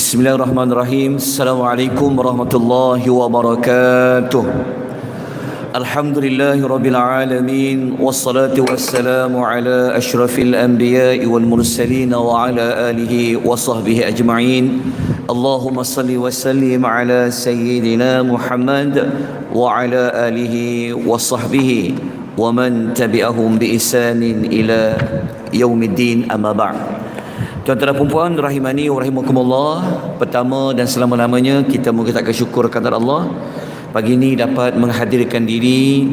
Bismillahirrahmanirrahim. Assalamualaikum warahmatullahi wabarakatuh. Alhamdulillahi rabbil alamin. Wassalatu wassalamu ala ashrafil anbiya'i wal mursalin wa ala alihi wa sahbihi ajma'in. Allahumma salli wa sallim ala sayyidina Muhammad wa ala alihi wa sahbihi wa man tabi'ahum bi ihsanin ila yaumiddin, amma ba'd. Tuan-tuan dan puan-puan rahimani wa rahimakumullah, pertama dan selama-lamanya kita mengucapkan syukur kepada Allah pagi ini dapat menghadirkan diri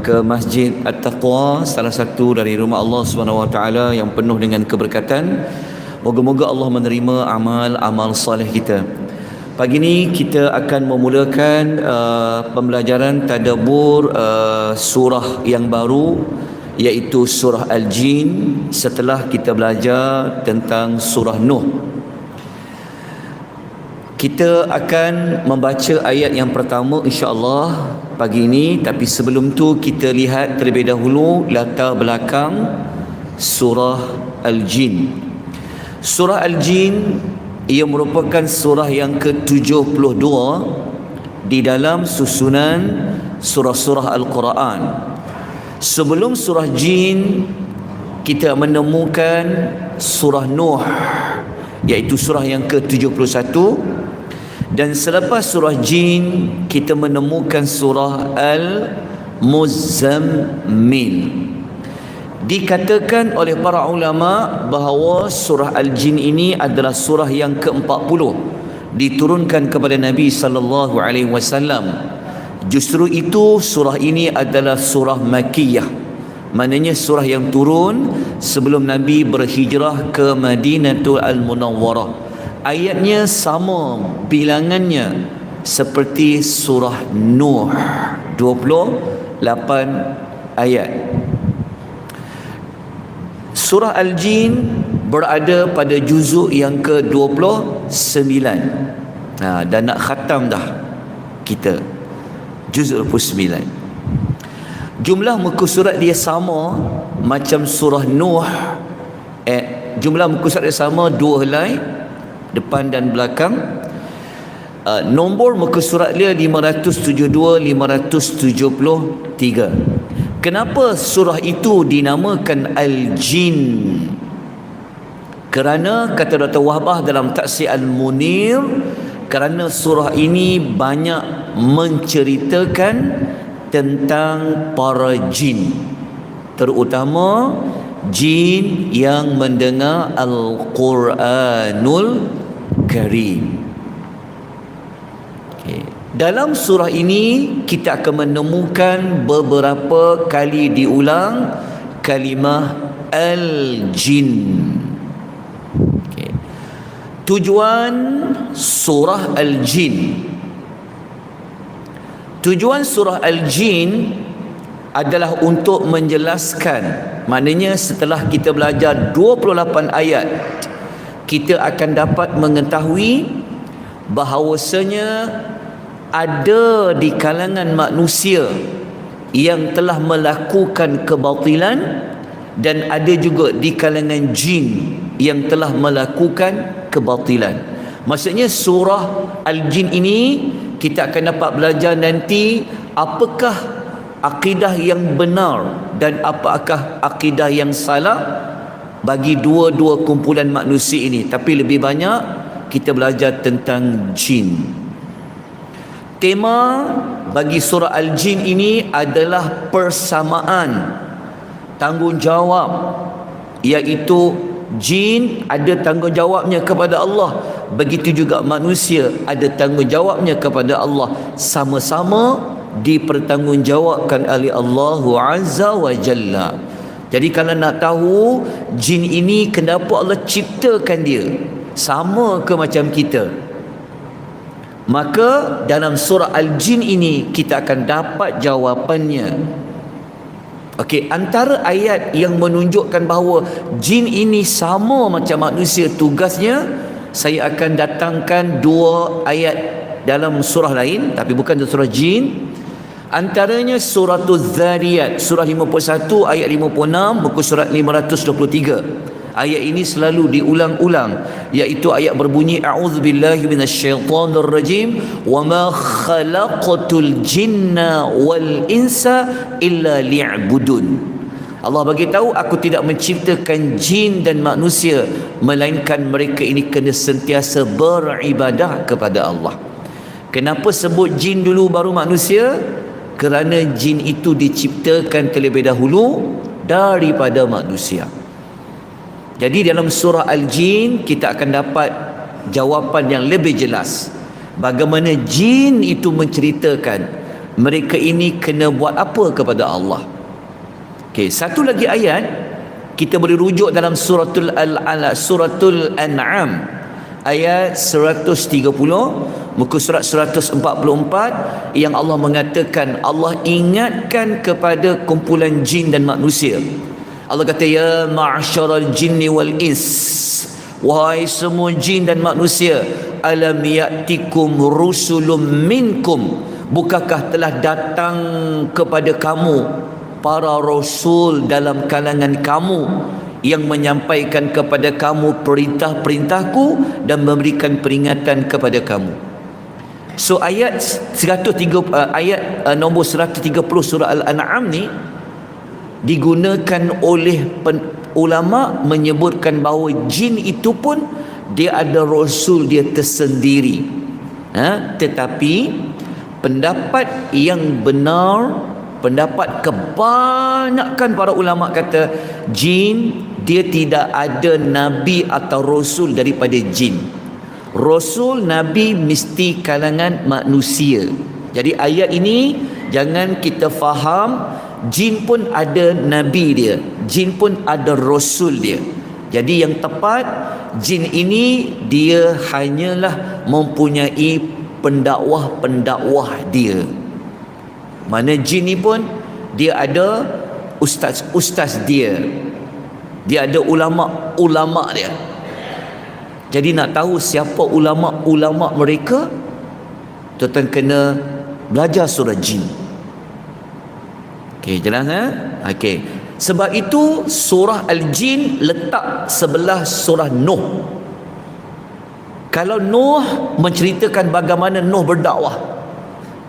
ke Masjid At-Taqwa, salah satu dari rumah Allah Subhanahu Wa Taala yang penuh dengan keberkatan. Moga-moga Allah menerima amal-amal soleh kita. Pagi ini kita akan memulakan pembelajaran tadabbur surah yang baru, iaitu surah Al-Jin, setelah kita belajar tentang surah Nuh. Kita akan membaca ayat yang pertama insya-Allah pagi ini, tapi sebelum tu kita lihat terlebih dahulu latar belakang surah Al-Jin. Surah Al-Jin ia merupakan surah yang ke-72 di dalam susunan surah-surah Al-Quran. Sebelum surah Jin, kita menemukan surah Nuh, iaitu surah yang ke-71, dan selepas surah Jin kita menemukan surah Al-Muzammil. Dikatakan oleh para ulama bahawa surah Al-Jin ini adalah surah yang ke-40 diturunkan kepada Nabi sallallahu alaihi wasallam. Justru itu surah ini adalah surah Makkiyah, maknanya surah yang turun sebelum Nabi berhijrah ke Madinatul Al-Munawwarah. Ayatnya sama bilangannya seperti surah Nuh, 28 ayat. Surah Al-Jin berada pada juzuk yang ke-29. Dan nak khatam dah kita juzuk 29. Jumlah muka surat dia sama macam surah Nuh. Jumlah muka surat dia sama, 2 helai depan dan belakang. Nombor muka surat dia 572, 573. Kenapa surah itu dinamakan Al-Jin? Kerana kata Dr. Wahbah dalam Taksir Al-Munir, kerana surah ini banyak menceritakan tentang para jin, terutama jin yang mendengar Al-Quranul Karim. Dalam surah ini kita akan menemukan beberapa kali diulang kalimah Al-Jin. Tujuan surah Al-Jin. Tujuan surah Al-Jin adalah untuk menjelaskan, maknanya setelah kita belajar 28 ayat, kita akan dapat mengetahui bahawasanya ada di kalangan manusia yang telah melakukan kebatilan, dan ada juga di kalangan jin yang telah melakukan kebatilan. Maksudnya surah Al-Jin ini kita akan dapat belajar nanti apakah akidah yang benar dan apakah akidah yang salah bagi dua-dua kumpulan manusia ini. Tapi lebih banyak kita belajar tentang jin. Tema bagi surah Al-Jin ini adalah persamaan tanggungjawab, iaitu jin ada tanggungjawabnya kepada Allah, begitu juga manusia ada tanggungjawabnya kepada Allah, sama-sama dipertanggungjawabkan oleh Allah Azza wa Jalla. Jadi kalau nak tahu jin ini kenapa Allah ciptakan dia, sama ke macam kita, maka dalam surah Al-Jin ini kita akan dapat jawapannya. Okey, antara ayat yang menunjukkan bahawa jin ini sama macam manusia tugasnya, saya akan datangkan 2 ayat dalam surah lain, tapi bukan dalam surah jin. Antaranya surah Az-Zariyat, surah 51 ayat 56, muka surat 523. Ayat ini selalu diulang-ulang, iaitu ayat berbunyi a'udzubillahi minasyaitonirrajim wa ma khalaqatul jinna wal insa illa liya'budun. Allah bagi tahu, aku tidak menciptakan jin dan manusia melainkan mereka ini kena sentiasa beribadah kepada Allah. Kenapa sebut jin dulu baru manusia? Kerana jin itu diciptakan terlebih dahulu daripada manusia. Jadi dalam surah Al-Jin kita akan dapat jawapan yang lebih jelas bagaimana jin itu menceritakan mereka ini kena buat apa kepada Allah. Okey, satu lagi ayat kita boleh rujuk dalam suratul An'am ayat 130, muka surat 144, yang Allah mengatakan, Allah ingatkan kepada kumpulan jin dan manusia. Allah kata, ya ma'syaral jinni wal ins, wahai semua jin dan manusia, alam ya'tikum rusulun minkum, bukankah telah datang kepada kamu para rasul dalam kalangan kamu yang menyampaikan kepada kamu perintah-perintahku dan memberikan peringatan kepada kamu. So ayat 130, ayat nombor 130 surah Al-An'am ni digunakan oleh ulama menyebutkan bahawa jin itu pun dia ada rasul dia tersendiri. Tetapi pendapat yang benar, pendapat kebanyakan para ulama kata jin dia tidak ada nabi atau rasul daripada jin. Rasul nabi mesti kalangan manusia. Jadi ayat ini jangan kita faham jin pun ada nabi dia, jin pun ada rasul dia. Jadi yang tepat, jin ini dia hanyalah mempunyai pendakwah-pendakwah dia. Mana jin ni pun dia ada ustaz-ustaz dia, dia ada ulama-ulama dia. Jadi nak tahu siapa ulama-ulama mereka, tuan-tuan kena belajar surah jin. Okey, jelas okey. Sebab itu surah Al-Jin letak sebelah surah Nuh. Kalau Nuh menceritakan bagaimana Nuh berdakwah,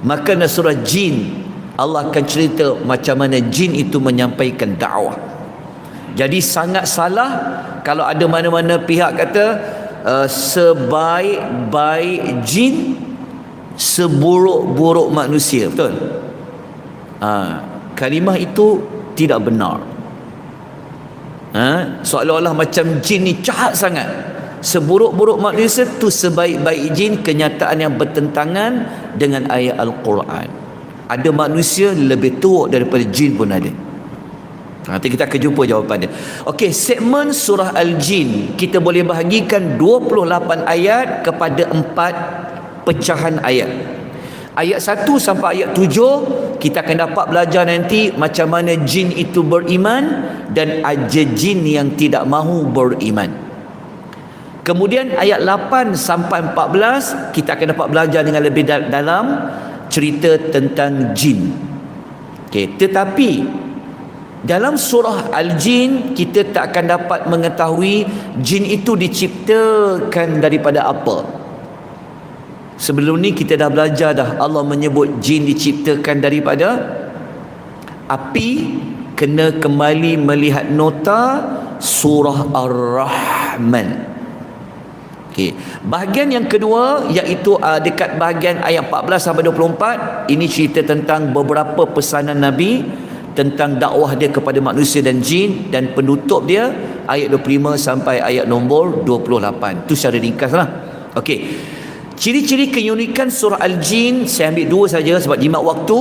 maka dalam surah Jin Allah akan cerita macam mana jin itu menyampaikan dakwah. Jadi sangat salah kalau ada mana-mana pihak kata sebaik-baik jin seburuk-buruk manusia. Betul? Kalimah itu tidak benar. Seolah-olah macam jin ni jahat sangat, seburuk-buruk manusia tu sebaik-baik jin. Kenyataan yang bertentangan dengan ayat Al-Quran. Ada manusia lebih teruk daripada jin pun ada. Nanti kita akan jumpa jawapan dia. Okey, segmen surah Al-Jin kita boleh bahagikan 28 ayat kepada 4 pecahan ayat. Ayat 1 sampai ayat 7 kita akan dapat belajar nanti macam mana jin itu beriman dan ada jin yang tidak mahu beriman. Kemudian ayat 8 sampai 14 kita akan dapat belajar dengan lebih dalam cerita tentang jin. Okey, tetapi dalam surah Al-Jin kita tak akan dapat mengetahui jin itu diciptakan daripada apa. Sebelum ni kita dah belajar dah, Allah menyebut jin diciptakan daripada api. Kena kembali melihat nota surah Ar-Rahman. Okey, bahagian yang kedua iaitu dekat bahagian ayat 14 sampai 24, ini cerita tentang beberapa pesanan Nabi tentang dakwah dia kepada manusia dan jin, dan penutup dia ayat 25 sampai ayat nombor 28. Itu secara ringkaslah. Okey. Ciri-ciri keunikan surah Al-Jin saya ambil 2 saja sebab jimat waktu.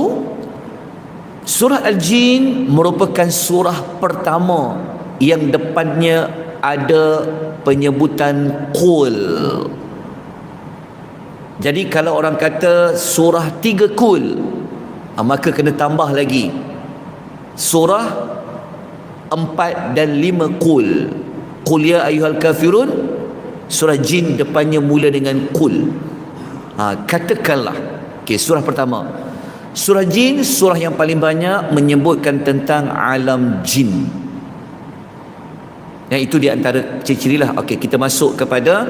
Surah Al-Jin merupakan surah pertama yang depannya ada penyebutan qul. Jadi kalau orang kata surah 3 qul, maka kena tambah lagi surah 4 dan 5 qul. Qul ya ayyuhal kafirun, surah jin depannya mula dengan qul. Katakanlah. Okey, surah pertama. Surah jin surah yang paling banyak menyebutkan tentang alam jin. Yang itu di antara ciri-ciri lah. Okey, kita masuk kepada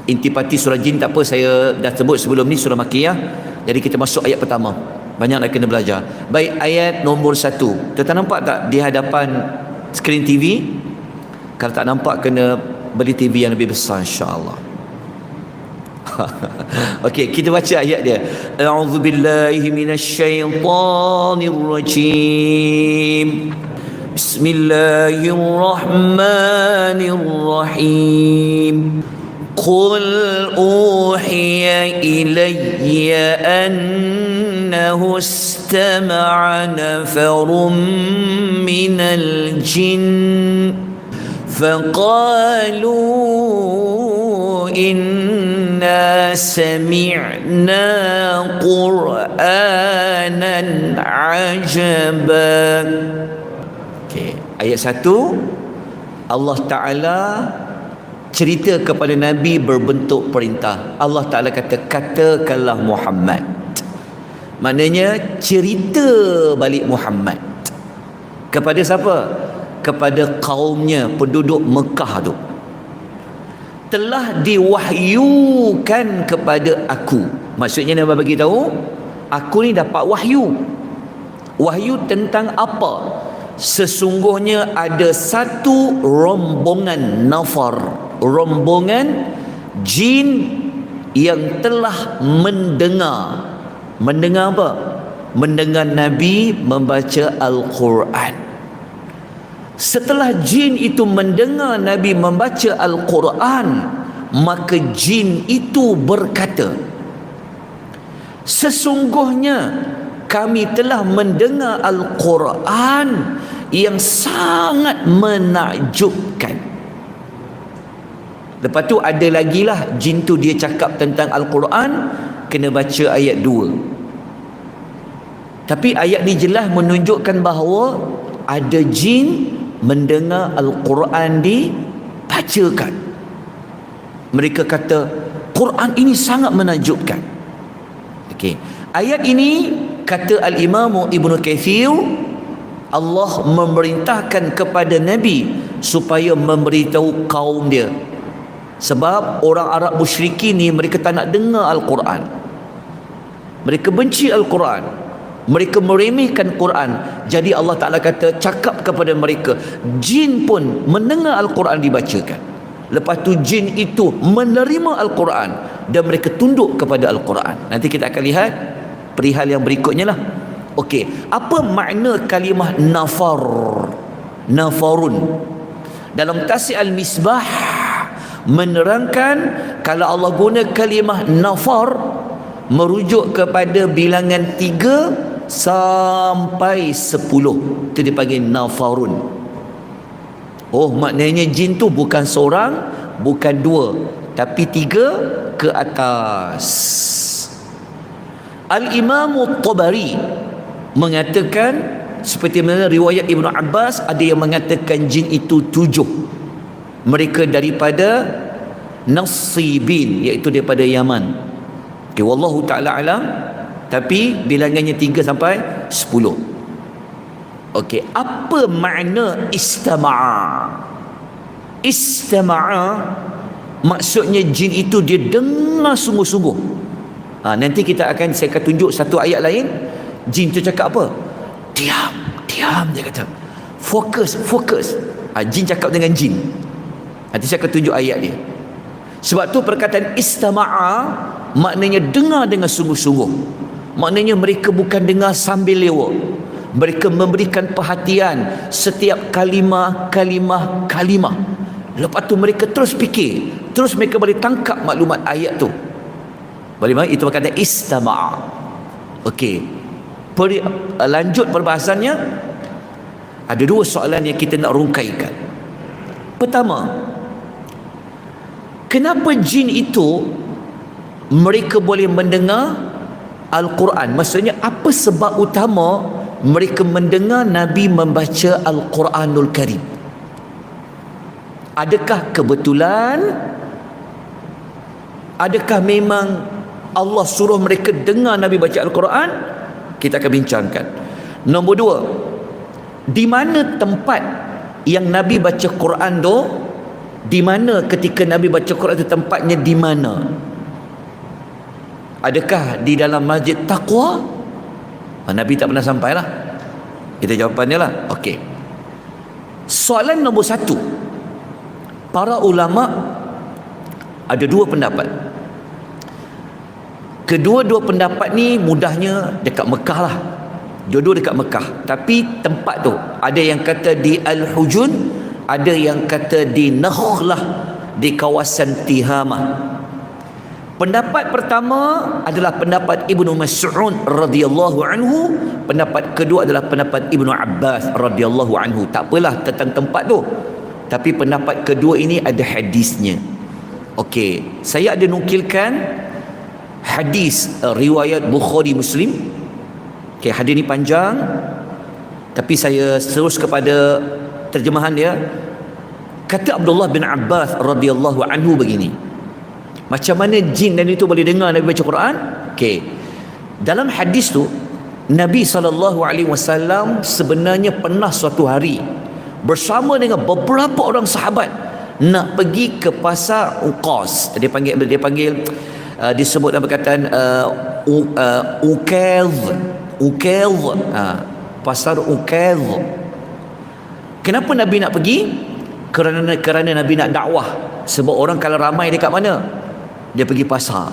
intipati surah jin. Tak apa, saya dah sebut sebelum ni surah Makkiyah. Jadi kita masuk ayat pertama. Banyak nak kena belajar. Baik, ayat nombor 1. Tuan nampak tak di hadapan skrin TV? Kalau tak nampak, kena beli TV yang lebih besar, insya-Allah. Okey, kita baca ayat dia. A'udzubillahi minasyaitonirrajim. Bismillahirrahmanirrahim. Qul uhiya ilayya annahu istama'a nafarun minal jinn faqalu inna sami'na qur'anan ajaban. Okay. Ayat 1, Allah Ta'ala cerita kepada Nabi berbentuk perintah. Allah Ta'ala kata, katakanlah Muhammad. Maknanya cerita balik Muhammad. Kepada siapa? Kepada kaumnya, penduduk Mekah tu. Telah diwahyukan kepada aku. Maksudnya Nabi bagi tahu, aku ni dapat wahyu. Wahyu tentang apa? Sesungguhnya ada satu rombongan nafar, rombongan jin yang telah mendengar apa? Mendengar Nabi membaca Al-Quran. Setelah jin itu mendengar Nabi membaca Al-Quran, maka jin itu berkata, sesungguhnya kami telah mendengar Al-Quran yang sangat menakjubkan. Lepas tu ada lagi lah jin tu dia cakap tentang Al-Quran, kena baca ayat 2. Tapi ayat ni jelas menunjukkan bahawa ada jin mendengar Al-Quran dibacakan. Mereka kata Quran ini sangat menakjubkan. Okey, ayat ini kata Al-Imam Ibn Kathir, Allah memerintahkan kepada Nabi supaya memberitahu kaum dia. Sebab orang Arab musyrikin ni mereka tak nak dengar Al-Quran. Mereka benci Al-Quran. Mereka meremehkan Quran. Jadi Allah Ta'ala kata, cakap kepada mereka. Jin pun mendengar Al-Quran dibacakan. Lepas tu jin itu menerima Al-Quran dan mereka tunduk kepada Al-Quran. Nanti kita akan lihat perihal yang berikutnya lah. Okey, apa makna kalimah nafar? Nafarun dalam tafsir Al-Misbah menerangkan kalau Allah guna kalimah nafar merujuk kepada bilangan 3 sampai 10. Itu dipanggil nafarun. Oh, maknanya jin tu bukan seorang, bukan 2, tapi 3 ke atas. Al-Imam Tabari mengatakan, seperti mana riwayat Ibn Abbas, ada yang mengatakan jin itu 7. Mereka daripada Nasibin, iaitu daripada Yaman. Okay, wallahu ta'ala alam. Tapi bilangannya 3 sampai 10. Okey, apa makna istama'a? Istama'a maksudnya jin itu dia dengar sungguh-sungguh. Nanti saya akan tunjuk satu ayat lain. Jin tu cakap apa? Diam, dia kata. Fokus. Jin cakap dengan jin. Nanti saya akan tunjuk ayat dia. Sebab tu perkataan istama'a maknanya dengar dengan sungguh-sungguh. Maknanya mereka bukan dengar sambil lewat. Mereka memberikan perhatian setiap kalimah. Lepas tu mereka terus fikir, terus mereka boleh tangkap maklumat ayat tu. Boleh, itu perkataan istama'a. Okey, lanjut perbahasannya. Ada 2 soalan yang kita nak rungkaikan. Pertama, kenapa jin itu mereka boleh mendengar Al-Quran? Maksudnya apa sebab utama mereka mendengar Nabi membaca Al-Quranul Karim? Adakah kebetulan? Adakah memang Allah suruh mereka dengar Nabi baca Al-Quran? Kita akan bincangkan. Nombor 2, di mana tempat yang Nabi baca Quran tu di mana ketika Nabi baca Quran tu, tempatnya di mana? Adakah di dalam masjid taqwa? Nabi tak pernah sampai lah. Kita jawapannya lah. Okey. Soalan nombor 1. Para ulama ada 2 pendapat. Kedua-dua pendapat ni mudahnya dekat Mekah lah. Dua-dua dekat Mekah. Tapi tempat tu ada yang kata di Al-Hujun, ada yang kata di Nakhlah, di kawasan Tihamah. Pendapat pertama adalah pendapat Ibnu Mas'ud radhiyallahu anhu. Pendapat kedua adalah pendapat Ibnu Abbas radhiyallahu anhu. Tak apalah tentang tempat tu, tapi pendapat kedua ini ada hadisnya. Okey, saya ada nukilkan hadis riwayat Bukhari Muslim. Okey, hadis ni panjang, tapi saya terus kepada terjemahan dia. Kata Abdullah bin Abbas radhiyallahu anhu begini, macam mana jin dan itu boleh dengar Nabi baca Quran? Okey, dalam hadis tu Nabi SAW sebenarnya pernah suatu hari bersama dengan beberapa orang sahabat nak pergi ke pasar Uqas. Dia panggil disebut dalam perkataan Uqaz, pasar Uqaz. Kenapa Nabi nak pergi? Kerana Nabi nak dakwah. Sebab orang kalau ramai dekat mana? Dia pergi pasar.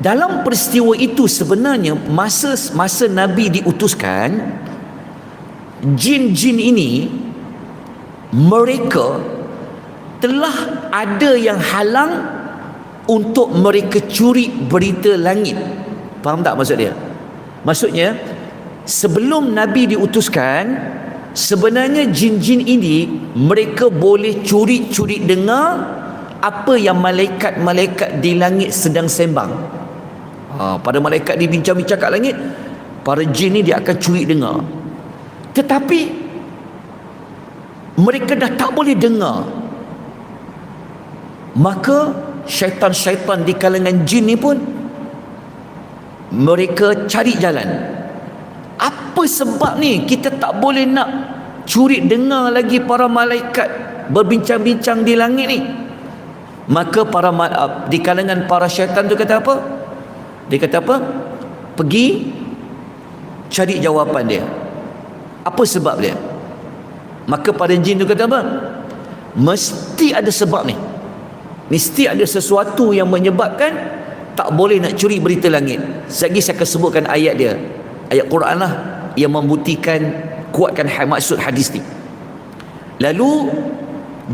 Dalam peristiwa itu sebenarnya masa Nabi diutuskan, jin-jin ini mereka telah ada yang halang untuk mereka curi berita langit. Faham tak maksud dia? Maksudnya sebelum Nabi diutuskan, sebenarnya jin-jin ini mereka boleh curi-curi dengar apa yang malaikat-malaikat di langit sedang sembang. Pada malaikat ni bincang-bincang kat langit, para jin ni dia akan curi dengar. Tetapi mereka dah tak boleh dengar. Maka syaitan-syaitan di kalangan jin ni pun mereka cari jalan. Apa sebab ni kita tak boleh nak curi dengar lagi para malaikat berbincang-bincang di langit ni? Maka di kalangan para syaitan tu kata apa? Dia kata apa? Pergi cari jawapan dia. Apa sebab dia? Maka para jin tu kata apa? Mesti ada sebab ni. Mesti ada sesuatu yang menyebabkan tak boleh nak curi berita langit. Sekejap lagi saya akan sebutkan ayat dia. Ayat Quran lah yang membuktikan, kuatkan maksud hadis ni. Lalu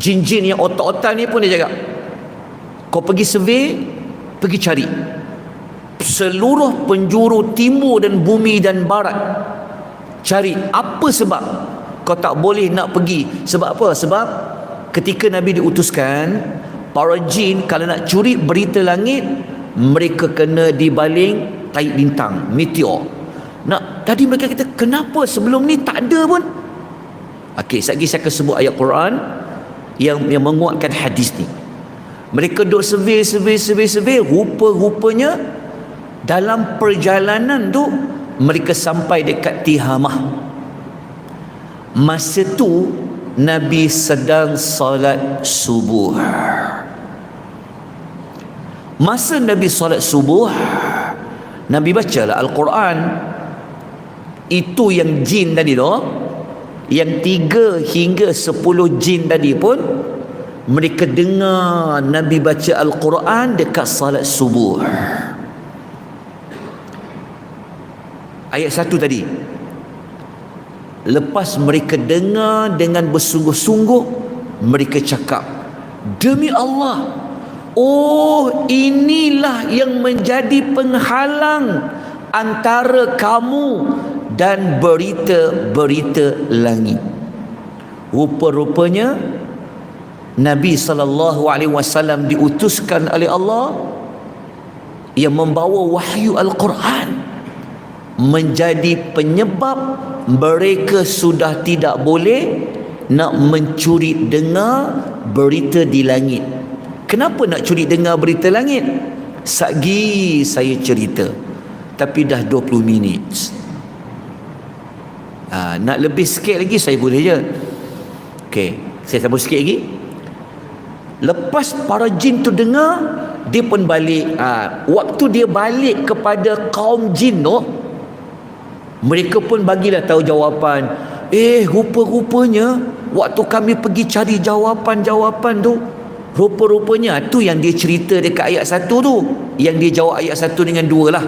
jin-jin yang otak-otak ni pun dia cakap, kau pergi survey, pergi cari seluruh penjuru timur dan bumi dan barat. Cari apa sebab kau tak boleh nak pergi. Sebab apa? Sebab ketika Nabi diutuskan, para jin kalau nak curi berita langit, mereka kena dibaling tahi bintang, meteor. Tadi mereka kata, kenapa sebelum ni tak ada pun? Okey, sekejap lagi saya akan sebut ayat Quran yang menguatkan hadis ni. Mereka duk survey, rupa-rupanya dalam perjalanan tu mereka sampai dekat Tihamah. Masa tu Nabi sedang salat subuh. Masa Nabi salat subuh, Nabi bacalah Al-Quran. Itu yang jin tadi tu, yang 3 hingga 10 jin tadi pun, mereka dengar Nabi baca Al-Quran dekat salat subuh. Ayat 1 tadi, lepas mereka dengar dengan bersungguh-sungguh, mereka cakap, demi Allah, oh inilah yang menjadi penghalang antara kamu dan berita-berita langit. Rupa-rupanya Nabi SAW diutuskan oleh Allah yang membawa wahyu Al-Quran, menjadi penyebab mereka sudah tidak boleh nak mencuri dengar berita di langit. Kenapa nak curi dengar berita langit? Sagi saya cerita, tapi dah 20 minit. Nak lebih sikit lagi saya boleh je. Okey, saya sambung sikit lagi. Lepas para jin tu dengar, dia pun balik. Waktu dia balik kepada kaum jin tu, mereka pun bagilah tahu jawapan. Rupa-rupanya waktu kami pergi cari jawapan-jawapan tu, rupa-rupanya tu yang dia cerita dekat ayat 1 tu, yang dia jawab ayat 1 dengan 2 lah.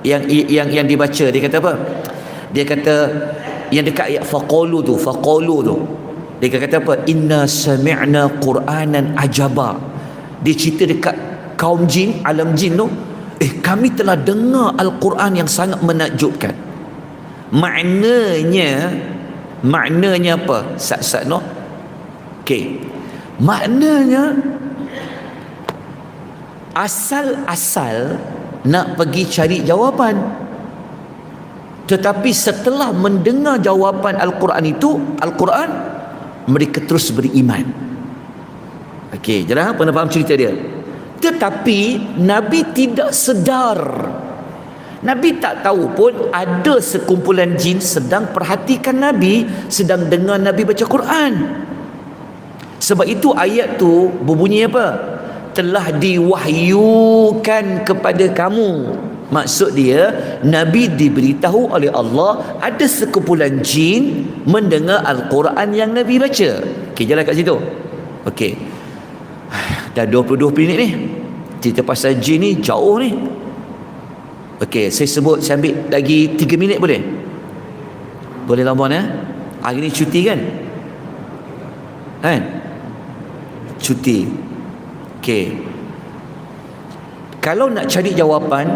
Yang dibaca, dia kata apa? Dia kata yang dekat ayat faqalu tu, dia kata apa? Inna sami'na Qur'anan ajaba. Dia cerita dekat kaum jin, alam jin tu, kami telah dengar Al-Quran yang sangat menakjubkan. Maknanya apa? Sat-sat no? Okey. Maknanya asal-asal nak pergi cari jawapan, tetapi setelah mendengar jawapan Al-Quran itu, mereka terus beriman. Okey, jangan pernah faham cerita dia. Tetapi Nabi tidak sedar. Nabi tak tahu pun ada sekumpulan jin sedang perhatikan Nabi, sedang dengar Nabi baca Quran. Sebab itu ayat tu berbunyi apa? Telah diwahyukan kepada kamu. Maksud dia, Nabi diberitahu oleh Allah ada sekumpulan jin mendengar Al-Quran yang Nabi baca. Okey, jalan kat situ. Okey, dah 22 minit ni. Cerita pasal jin ni jauh ni. Okey, saya ambil lagi 3 minit boleh? Boleh lamban Hari ni cuti kan? Cuti. Okey. Kalau nak cari jawapan,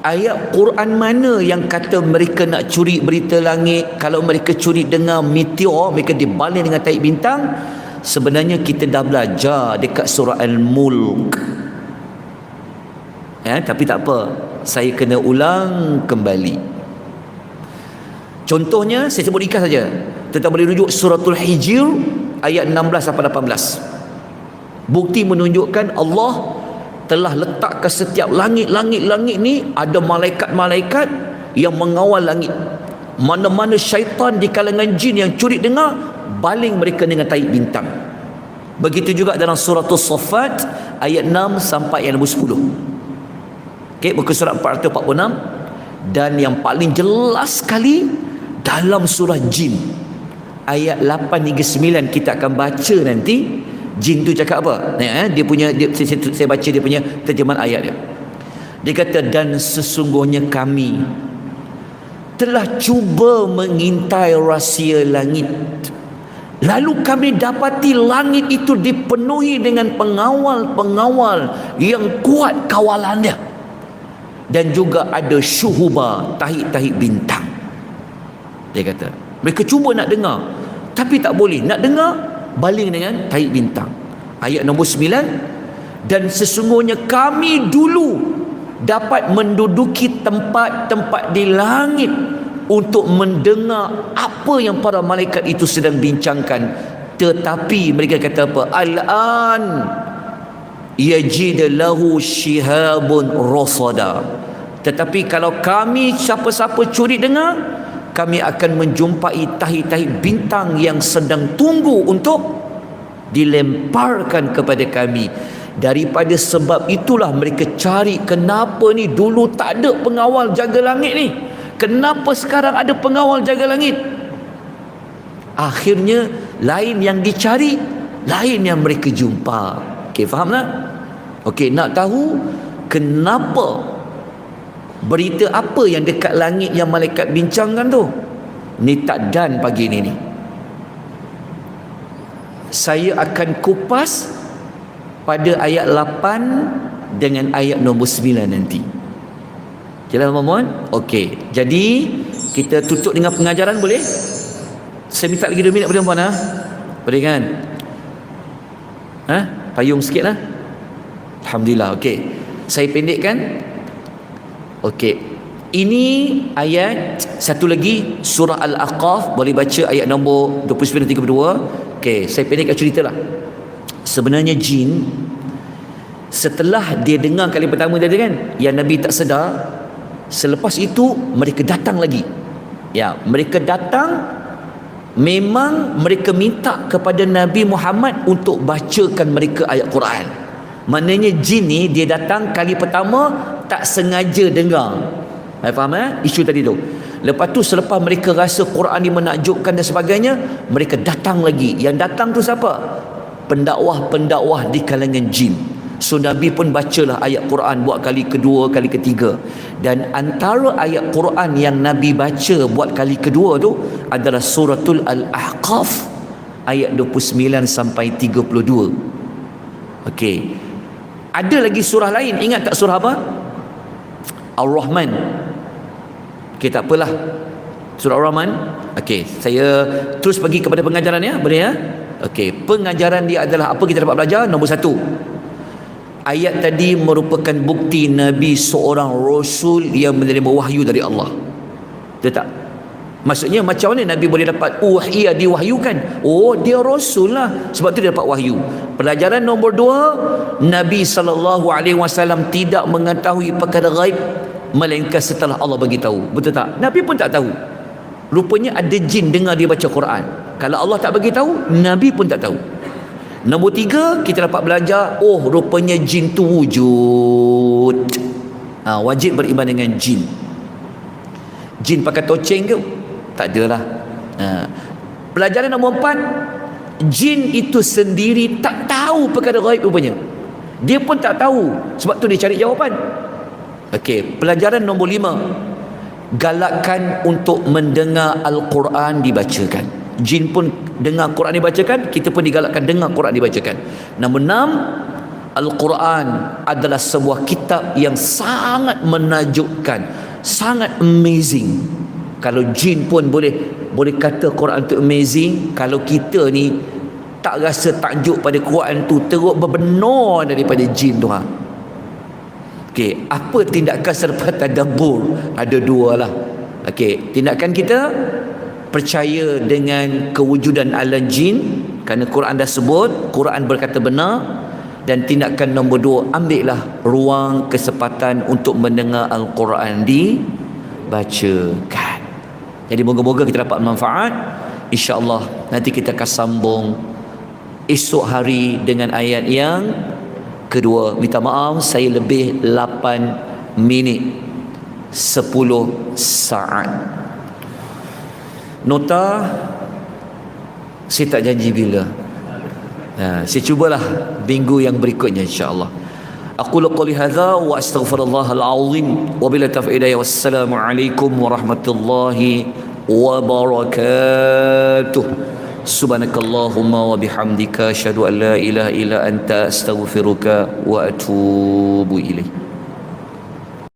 ayat Quran mana yang kata mereka nak curi berita langit? Kalau mereka curi dengar meteor, mereka dibaling dengan tahi bintang. Sebenarnya kita dah belajar dekat surah Al-Mulk. Tapi tak apa, saya kena ulang kembali. Contohnya, saya sebut ringkas saja. Tetap boleh rujuk suratul Hijr ayat 16 sampai 18. Bukti menunjukkan Allah telah letak ke setiap langit ni ada malaikat-malaikat yang mengawal langit. Mana-mana syaitan di kalangan jin yang curi dengar, baling mereka dengan tahi bintang. Begitu juga dalam suratul Saffat ayat 6 sampai ayat 10. Okey, buku surat 446. Dan yang paling jelas sekali dalam surah Jin ayat 8 hingga 9 kita akan baca nanti. Jin tu cakap apa? Saya baca dia punya terjemahan ayat dia. Dia kata, dan sesungguhnya kami telah cuba mengintai rahsia langit, lalu kami dapati langit itu dipenuhi dengan pengawal-pengawal yang kuat kawalannya, dan juga ada syuhuba, tahi-tahi bintang. Dia kata mereka cuba nak dengar tapi tak boleh. Nak dengar, baling dengan tahi bintang. Ayat nombor 9, dan sesungguhnya kami dulu dapat menduduki tempat-tempat di langit untuk mendengar apa yang para malaikat itu sedang bincangkan, tetapi mereka kata apa? Al-an yajid lahu shihabun rasada. Tetapi kalau kami siapa-siapa curi dengar, kami akan menjumpai tahi-tahi bintang yang sedang tunggu untuk dilemparkan kepada kami. Daripada sebab itulah mereka cari, kenapa ni dulu tak ada pengawal jaga langit ni, kenapa sekarang ada pengawal jaga langit? Akhirnya lain yang dicari, lain yang mereka jumpa. Okey, faham tak? Okey, nak tahu kenapa, berita apa yang dekat langit yang malaikat bincangkan tu? Ni tak dan pagi ni. Saya akan kupas pada ayat 8 dengan ayat nombor 9 nanti. Jelas tuan-tuan? Okey, jadi kita tutup dengan pengajaran boleh? Saya minta lagi 2 minit boleh tuan-tuan? Boleh kan? Payung sikit lah. Alhamdulillah. Okey, saya pendekkan. Okey, ini ayat satu lagi surah Al-Aqaf, boleh baca ayat nombor 29 dan 32. Okey, saya pendekkan ceritalah. Sebenarnya jin, setelah dia dengar kali pertama tadi kan, yang Nabi tak sedar, selepas itu mereka datang lagi Ya, mereka datang, memang mereka minta kepada Nabi Muhammad untuk bacakan mereka ayat Quran. Maknanya jin ni dia datang kali pertama tak sengaja dengar. Faham isu tadi tu. Lepas tu selepas mereka rasa Quran ni menakjubkan dan sebagainya, mereka datang lagi. Yang datang tu siapa? Pendakwah-pendakwah di kalangan jin. So Nabi pun bacalah ayat Quran buat kali kedua, kali ketiga. Dan antara ayat Quran yang Nabi baca buat kali kedua tu adalah suratul Al-Ahqaf ayat 29 sampai 32. Okey. Ada lagi surah lain, ingat tak surah apa? Ar-Rahman. Okey, tak apalah. Surah Ar-Rahman. Okey, saya terus pergi kepada pengajaran ya, boleh ya? Okey, pengajaran dia adalah apa kita dapat belajar? Nombor satu, ayat tadi merupakan bukti Nabi seorang Rasul yang menerima wahyu dari Allah. Betul tak? Maksudnya macam mana Nabi boleh dapat wahyu diwahyukan? Oh, dia Rasul lah, sebab tu dia dapat wahyu. Pelajaran nombor dua, Nabi SAW tidak mengetahui perkara gaib melainkan setelah Allah bagi tahu. Betul tak? Nabi pun tak tahu. Rupanya ada jin dengar dia baca Quran. Kalau Allah tak bagi tahu, Nabi pun tak tahu. Nombor tiga, kita dapat belajar, oh rupanya jin tu wujud. Wajib beriman dengan jin. Jin pakai toceng ke? Tak adalah. Pelajaran nombor empat, jin itu sendiri tak tahu perkara gaib rupanya. Dia pun tak tahu, sebab tu dia cari jawapan. Okey, pelajaran nombor lima, galakkan untuk mendengar Al-Quran dibacakan. Jin pun dengar Quran dibacakan, kita pun digalakkan dengar Quran dibacakan. Nombor enam, Al-Quran adalah sebuah kitab yang sangat menakjubkan, sangat amazing. Kalau jin pun boleh kata Quran tu amazing, kalau kita ni tak rasa takjub pada Quran tu, teruk berbenar daripada jin tu. Okey, apa tindakan selepas tadabbur? Ada dua lah. Okey, tindakan kita percaya dengan kewujudan alam jin, kerana Quran dah sebut, Quran berkata benar. Dan tindakan nombor dua, ambillah ruang kesempatan untuk mendengar Al-Quran dibacakan. Jadi moga-moga kita dapat manfaat. InsyaAllah nanti kita akan sambung esok hari dengan ayat yang kedua. Minta maaf saya lebih 8 minit 10 saat. Nota saya tak janji bila. Saya cubalah minggu yang berikutnya insya-Allah. Aqulu qouli hadza wa astaghfirullahal azim wa billahi taufiq. Wassalamualaikum warahmatullahi wabarakatuh. Subhanakallahumma wa bihamdika asyhadu an la ilaha illa anta astaghfiruka wa atubu ilaik.